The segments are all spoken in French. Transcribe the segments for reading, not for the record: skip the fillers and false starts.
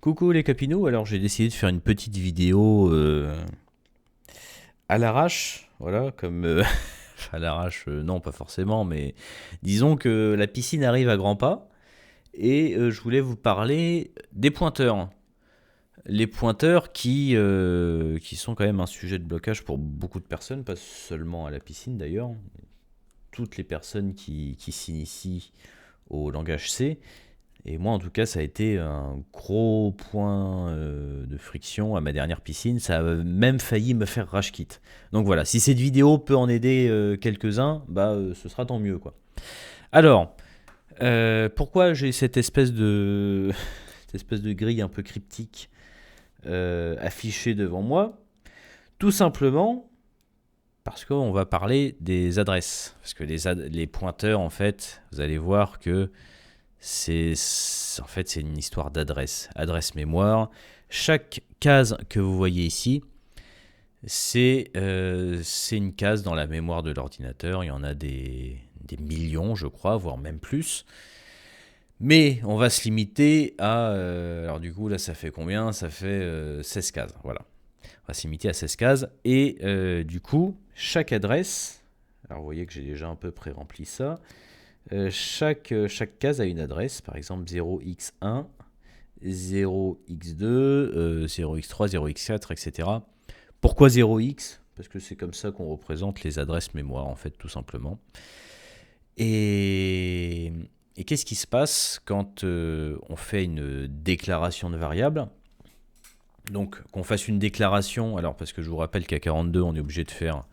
Coucou les capinous, alors j'ai décidé de faire une petite vidéo à l'arrache, voilà, comme à l'arrache, non pas forcément, mais disons que la piscine arrive à grands pas et je voulais vous parler des pointeurs. Les pointeurs qui sont quand même un sujet de blocage pour beaucoup de personnes, pas seulement à la piscine d'ailleurs, toutes les personnes qui s'initient au langage C. Et moi, en tout cas, ça a été un gros point de friction à ma dernière piscine. Ça a même failli me faire rage quit. Donc voilà, si cette vidéo peut en aider quelques-uns, ce sera tant mieux, quoi. Alors, pourquoi j'ai cette espèce de grille un peu cryptique affichée devant moi? Tout simplement parce qu'on va parler des adresses. Parce que les pointeurs, en fait, vous allez voir que c'est une histoire d'adresse, adresse mémoire. Chaque case que vous voyez ici, c'est une case dans la mémoire de l'ordinateur. Il y en a des millions, je crois, voire même plus. Mais on va se limiter à... alors du coup, là, ça fait combien? Ça fait 16 cases, voilà. On va se limiter à 16 cases. Et du coup, chaque adresse... Alors vous voyez que j'ai déjà un peu pré-rempli ça. Chaque case a une adresse, par exemple 0x1, 0x2, 0x3, 0x4, etc. Pourquoi 0x? Parce que c'est comme ça qu'on représente les adresses mémoire, en fait, tout simplement. Et qu'est-ce qui se passe quand on fait une déclaration de variable? Donc, qu'on fasse une déclaration, alors parce que je vous rappelle qu'à 42, on est obligé de faire...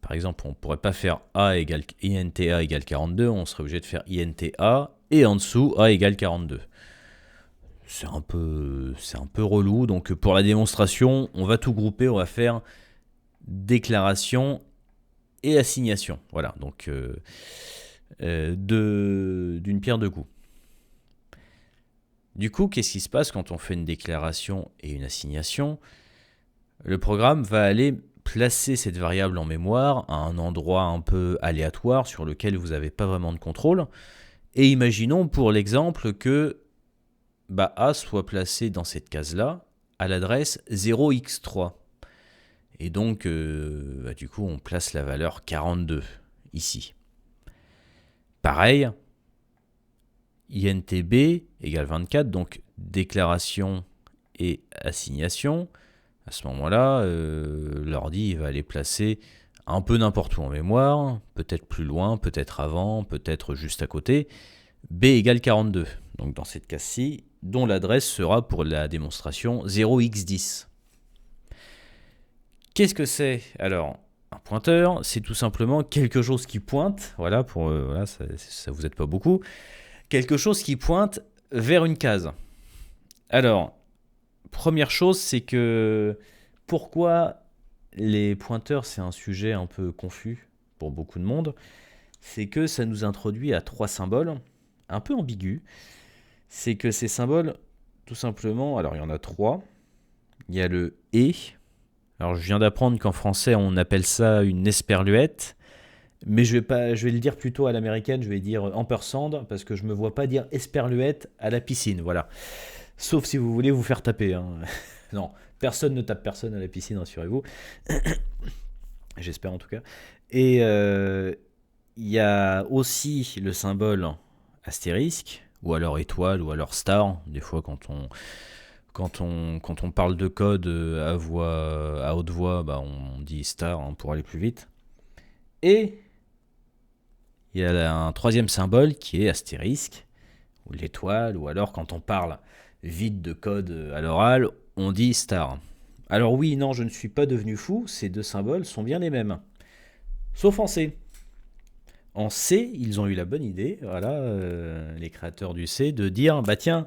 Par exemple, on ne pourrait pas faire A égale INTA égale 42, on serait obligé de faire INTA et en dessous A égale 42. C'est un peu relou, donc pour la démonstration, on va tout grouper, on va faire déclaration et assignation. Voilà, donc d'une pierre deux coups. Du coup, qu'est-ce qui se passe quand on fait une déclaration et une assignation? Le programme va aller placer cette variable en mémoire à un endroit un peu aléatoire sur lequel vous n'avez pas vraiment de contrôle. Et imaginons pour l'exemple que A soit placé dans cette case-là à l'adresse 0x3. Et donc, du coup, on place la valeur 42 ici. Pareil, INTB égale 24, donc déclaration et assignation. À ce moment-là, l'ordi va aller placer un peu n'importe où en mémoire, peut-être plus loin, peut-être avant, peut-être juste à côté, B égale 42. Donc dans cette case-ci, dont l'adresse sera pour la démonstration 0x10. Qu'est-ce que c'est? Alors, un pointeur, c'est tout simplement quelque chose qui pointe, voilà, ça vous aide pas beaucoup, quelque chose qui pointe vers une case. Alors, première chose, c'est que pourquoi les pointeurs, c'est un sujet un peu confus pour beaucoup de monde, c'est que ça nous introduit à trois symboles un peu ambigus. C'est que ces symboles, tout simplement, alors il y en a trois. Il y a le « et ». Alors je viens d'apprendre qu'en français, on appelle ça une esperluette. Mais je vais le dire plutôt à l'américaine, je vais dire ampersand, parce que je ne me vois pas dire esperluette à la piscine, voilà. Sauf si vous voulez vous faire taper. Hein. Non, personne ne tape personne à la piscine, rassurez-vous. J'espère en tout cas. Et il y a aussi le symbole astérisque, ou alors étoile, ou alors star. Des fois, quand on parle de code à haute voix, on dit star pour aller plus vite. Et il y a un troisième symbole qui est astérisque, ou l'étoile, ou alors quand on parle vite de code à l'oral, on dit star. Alors oui, non, je ne suis pas devenu fou, ces deux symboles sont bien les mêmes. Sauf en C. En C, ils ont eu la bonne idée, voilà, les créateurs du C, de dire, tiens,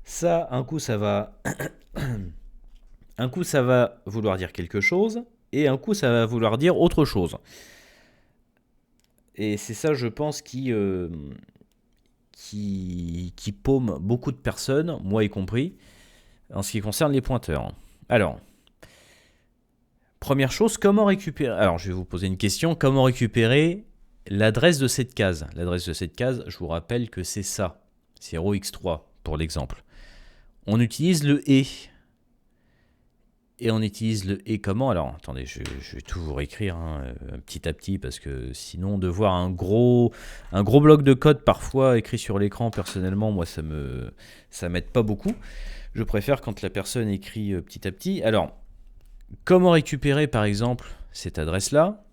ça, un coup ça va vouloir dire quelque chose, et un coup ça va vouloir dire autre chose. Et c'est ça, je pense, qui paume beaucoup de personnes, moi y compris, en ce qui concerne les pointeurs. Alors, première chose, comment récupérer... Alors, je vais vous poser une question. Comment récupérer l'adresse de cette case? L'adresse de cette case, je vous rappelle que c'est ça. C'est 0x3, pour l'exemple. on utilise le « et ». Et on utilise le « et » comment? Alors, attendez, je vais tout vous réécrire petit à petit, parce que sinon, de voir un gros bloc de code parfois écrit sur l'écran, personnellement, moi, ça m'aide pas beaucoup. Je préfère quand la personne écrit petit à petit. Alors, comment récupérer, par exemple, cette adresse-là?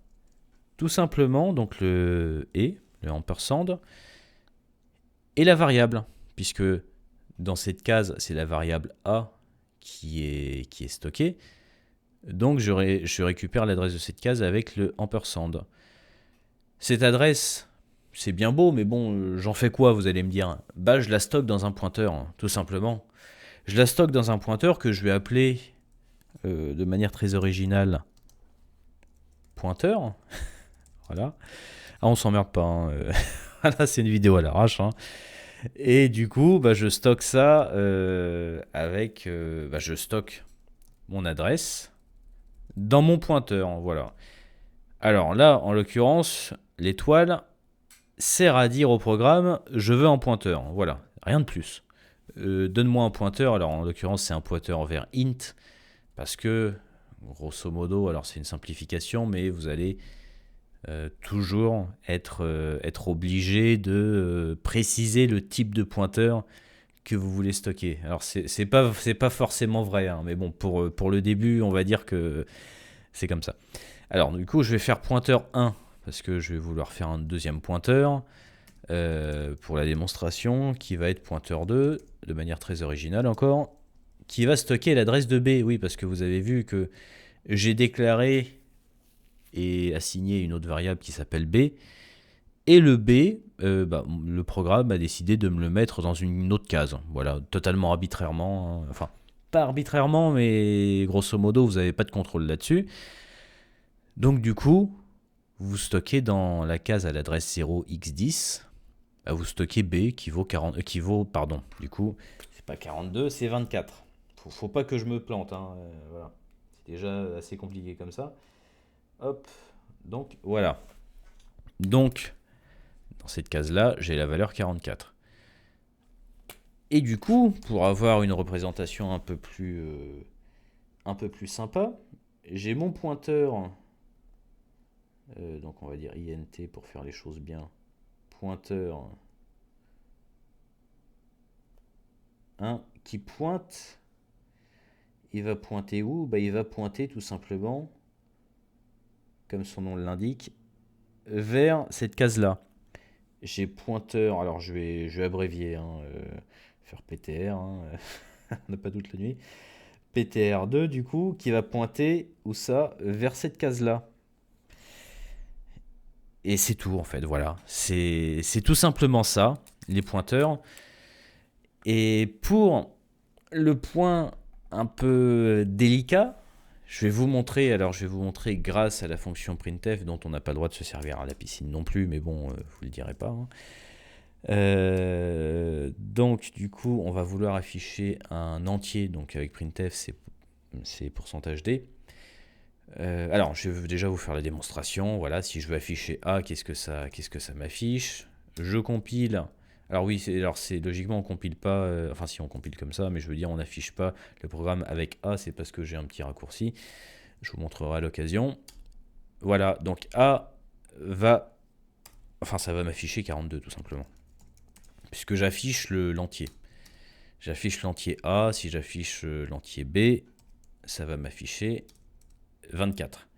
Tout simplement, donc le « et », le ampersand, et la variable, puisque dans cette case, c'est la variable A qui est stockée. Donc je récupère l'adresse de cette case avec le ampersand. Cette adresse, c'est bien beau, mais bon, j'en fais quoi, vous allez me dire? Bah, je la stocke dans un pointeur, tout simplement. Je la stocke dans un pointeur que je vais appeler de manière très originale pointeur. Voilà. Ah, on s'emmerde pas. Voilà, c'est une vidéo à l'arrache. Et du coup, bah, je stocke ça avec... je stocke mon adresse dans mon pointeur. Voilà. Alors là, en l'occurrence, l'étoile sert à dire au programme « je veux un pointeur ». Voilà, rien de plus. Donne-moi un pointeur. Alors en l'occurrence, c'est un pointeur vers int, parce que, grosso modo, alors c'est une simplification, mais vous allez toujours être obligé de préciser le type de pointeur que vous voulez stocker. Alors c'est pas forcément vrai, mais bon, pour le début, on va dire que c'est comme ça. Alors du coup, je vais faire pointeur 1, parce que je vais vouloir faire un deuxième pointeur pour la démonstration, qui va être pointeur 2, de manière très originale encore, qui va stocker l'adresse de B. Oui, parce que vous avez vu que j'ai déclaré et assigné une autre variable qui s'appelle B, et le B, le programme a décidé de me le mettre dans une autre case. Voilà, totalement arbitrairement. Enfin, pas arbitrairement, mais grosso modo, vous n'avez pas de contrôle là-dessus. Donc du coup, vous stockez dans la case à l'adresse 0x10, vous stockez B qui vaut du coup, c'est pas 42, c'est 24. Faut pas que je me plante, voilà. C'est déjà assez compliqué comme ça. Hop, donc voilà. Donc, dans cette case-là, j'ai la valeur 44. Et du coup, pour avoir une représentation un peu plus sympa, j'ai mon pointeur, donc on va dire int pour faire les choses bien, pointeur 1 qui pointe. Il va pointer où? Il va pointer tout simplement, comme son nom l'indique, vers cette case-là. J'ai pointeur, alors je vais abrévier, faire PTR, on n'a pas toute la nuit. PTR2 du coup, qui va pointer, où ça? Vers cette case-là. Et c'est tout en fait, voilà. C'est tout simplement ça, les pointeurs. Et pour le point un peu délicat, je vais vous montrer grâce à la fonction printf, dont on n'a pas le droit de se servir à la piscine non plus, mais bon, vous le direz pas. Donc du coup, on va vouloir afficher un entier, donc avec printf, c'est %d. Alors, je vais déjà vous faire la démonstration. Voilà, si je veux afficher A, qu'est-ce que ça m'affiche? Je compile. Alors oui, c'est logiquement on compile pas. Enfin, si on compile comme ça, mais je veux dire on n'affiche pas le programme avec A, c'est parce que j'ai un petit raccourci. Je vous montrerai à l'occasion. Voilà, donc A va, ça va m'afficher 42 tout simplement, puisque j'affiche l'entier. J'affiche l'entier A. Si j'affiche l'entier B, ça va m'afficher 24.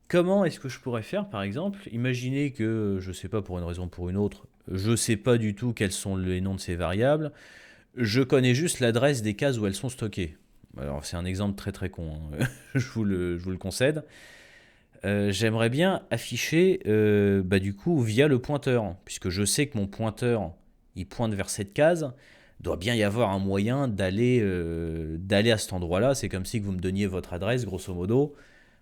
Comment est-ce que je pourrais faire, par exemple? Imaginez que, je ne sais pas, pour une raison ou pour une autre, je ne sais pas du tout quels sont les noms de ces variables, je connais juste l'adresse des cases où elles sont stockées. Alors c'est un exemple très très con, je vous le concède. J'aimerais bien afficher du coup via le pointeur, puisque je sais que mon pointeur il pointe vers cette case. Doit bien y avoir un moyen d'aller à cet endroit-là. C'est comme si vous me donniez votre adresse, grosso modo.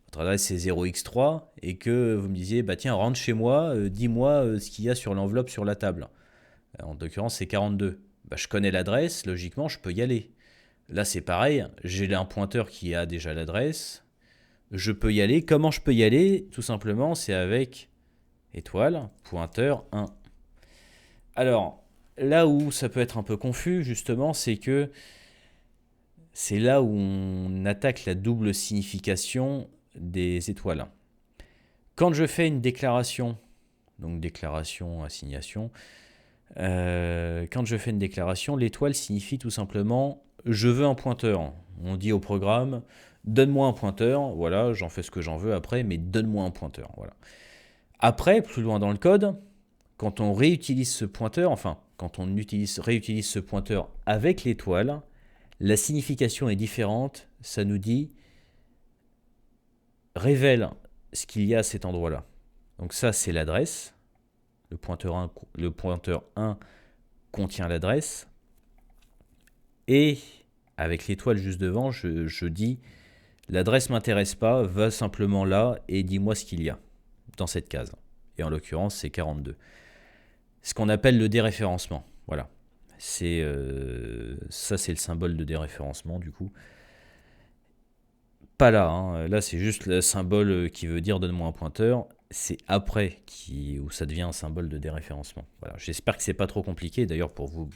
Votre adresse c'est 0x3 et que vous me disiez tiens, rentre chez moi, dis-moi ce qu'il y a sur l'enveloppe sur la table. En l'occurrence c'est 42. Je connais l'adresse, logiquement je peux y aller. Là c'est pareil, j'ai un pointeur qui a déjà l'adresse. Je peux y aller. Comment je peux y aller? Tout simplement, c'est avec étoile, pointeur 1. Alors, là où ça peut être un peu confus, justement, c'est que c'est là où on attaque la double signification des étoiles. Quand je fais une déclaration, donc déclaration, assignation, quand je fais une déclaration, l'étoile signifie tout simplement je veux un pointeur. On dit au programme donne-moi un pointeur, voilà, j'en fais ce que j'en veux après, mais donne-moi un pointeur. Voilà. Après, plus loin dans le code, quand on réutilise ce pointeur, enfin, quand on réutilise ce pointeur avec l'étoile, la signification est différente. Ça nous dit révèle ce qu'il y a à cet endroit-là. Donc ça, c'est l'adresse. Le pointeur 1 contient l'adresse. Et avec l'étoile juste devant, je dis l'adresse ne m'intéresse pas, va simplement là et dis-moi ce qu'il y a dans cette case. Et en l'occurrence, c'est 42. Ce qu'on appelle le déréférencement. Voilà. Ça, c'est le symbole de déréférencement, du coup. Pas là, hein. Là, c'est juste le symbole qui veut dire donne-moi un pointeur. C'est après où ça devient un symbole de déréférencement. Voilà. J'espère que c'est pas trop compliqué. D'ailleurs, pour vous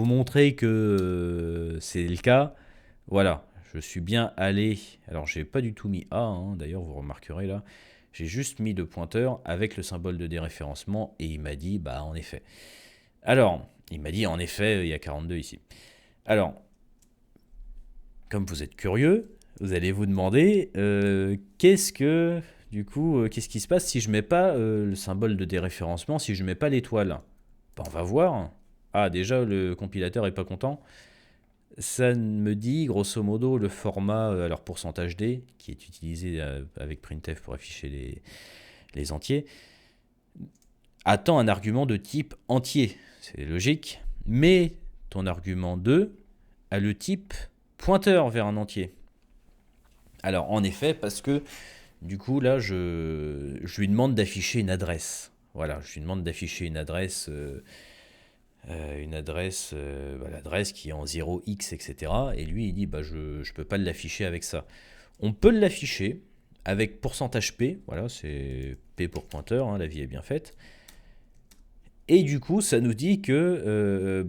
montrer que c'est le cas, voilà. Je suis bien allé. Alors, j'ai pas du tout mis A, hein, d'ailleurs, vous remarquerez là. J'ai juste mis le pointeur avec le symbole de déréférencement et il m'a dit, bah, en effet. Alors, il m'a dit, en effet, il y a 42 ici. Alors, comme vous êtes curieux, vous allez vous demander, qu'est-ce qui se passe si je mets pas le symbole de déréférencement, si je mets pas l'étoile? Ben, on va voir. Ah, déjà, le compilateur est pas content. Ça me dit, grosso modo, le format, alors pourcentage D, qui est utilisé avec printf pour afficher les entiers, attend un argument de type entier. C'est logique. Mais ton argument 2 a le type pointeur vers un entier. Alors, en effet, parce que, du coup, là, je lui demande d'afficher une adresse. Voilà, je lui demande d'afficher une adresse, l'adresse qui est en 0x, etc. Et lui, il dit, bah, je ne peux pas l'afficher avec ça. On peut l'afficher avec %p, voilà, c'est P pour pointeur, hein, la vie est bien faite. Et du coup, ça nous dit que,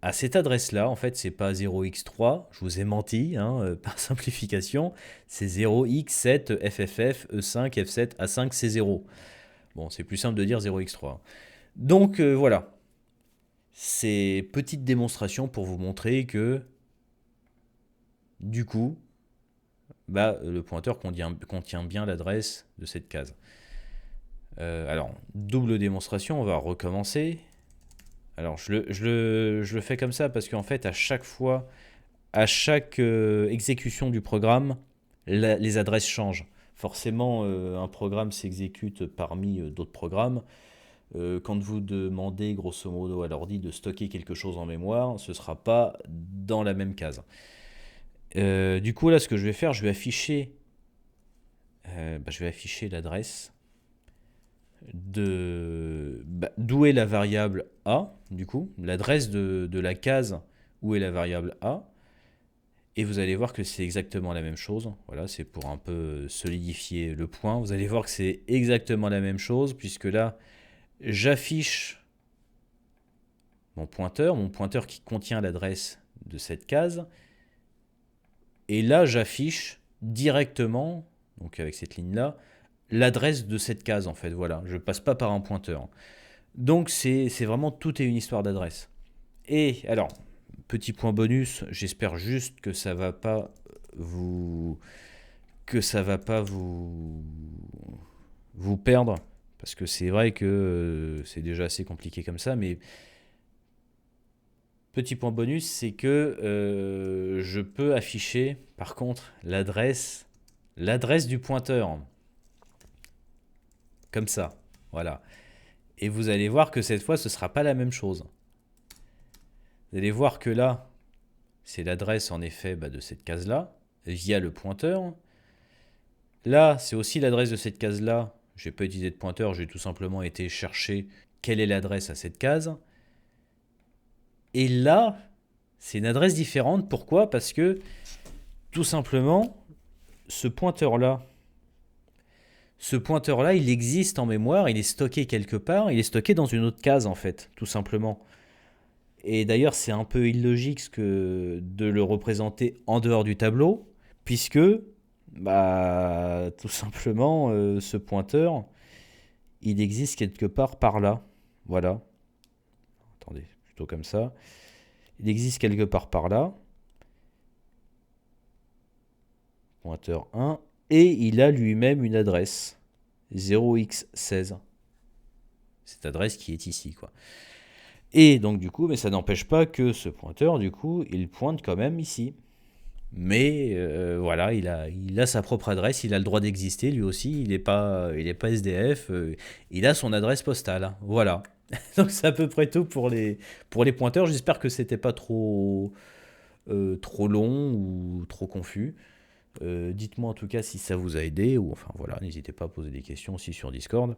à cette adresse-là, en fait, c'est pas 0x3, je vous ai menti, hein, par simplification, c'est 0x7 FFF E5 F7 A5 c'est 0. Bon, c'est plus simple de dire 0x3. Donc voilà, c'est petite démonstration pour vous montrer que, du coup, le pointeur contient bien l'adresse de cette case. Alors, double démonstration, on va recommencer. Alors, je le fais comme ça parce qu'en fait, à chaque fois, à chaque exécution du programme, les adresses changent. Forcément, un programme s'exécute parmi d'autres programmes. Quand vous demandez grosso modo à l'ordi de stocker quelque chose en mémoire, ce ne sera pas dans la même case. Du coup, là, ce que je vais faire, je vais afficher l'adresse d'où est la variable A, du coup, l'adresse de la case où est la variable A. Et vous allez voir que c'est exactement la même chose. Voilà, c'est pour un peu solidifier le point. Vous allez voir que c'est exactement la même chose, puisque là, j'affiche mon pointeur qui contient l'adresse de cette case. Et là, j'affiche directement, donc avec cette ligne-là, l'adresse de cette case, en fait. Voilà, je ne passe pas par un pointeur. Donc, c'est vraiment tout est une histoire d'adresse. Et alors, petit point bonus, j'espère juste que ça va pas vous perdre, parce que c'est vrai que c'est déjà assez compliqué comme ça, mais petit point bonus, c'est que je peux afficher par contre l'adresse du pointeur, comme ça, voilà. Et vous allez voir que cette fois, ce ne sera pas la même chose. Vous allez voir que là, c'est l'adresse en effet de cette case-là, via le pointeur. Là, c'est aussi l'adresse de cette case-là. Je n'ai pas utilisé de pointeur, j'ai tout simplement été chercher quelle est l'adresse à cette case. Et là, c'est une adresse différente. Pourquoi? Parce que, tout simplement, ce pointeur-là, il existe en mémoire, il est stocké quelque part, il est stocké dans une autre case en fait, tout simplement. Et d'ailleurs, c'est un peu illogique de le représenter en dehors du tableau, puisque, bah, tout simplement, ce pointeur, il existe quelque part par là. Voilà. Attendez, plutôt comme ça. Il existe quelque part par là. Pointeur 1. Et il a lui-même une adresse. 0x16. Cette adresse qui est ici, quoi. Et donc, du coup, mais ça n'empêche pas que ce pointeur, du coup, il pointe quand même ici. Mais voilà, il a sa propre adresse, il a le droit d'exister lui aussi, il n'est pas SDF, il a son adresse postale. Voilà. Donc c'est à peu près tout pour les pointeurs. J'espère que c'était pas trop long ou trop confus. Dites-moi en tout cas si ça vous a aidé, ou enfin voilà, n'hésitez pas à poser des questions aussi sur Discord.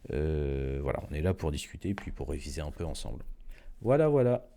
Voilà, on est là pour discuter puis pour réviser un peu ensemble. Voilà, voilà.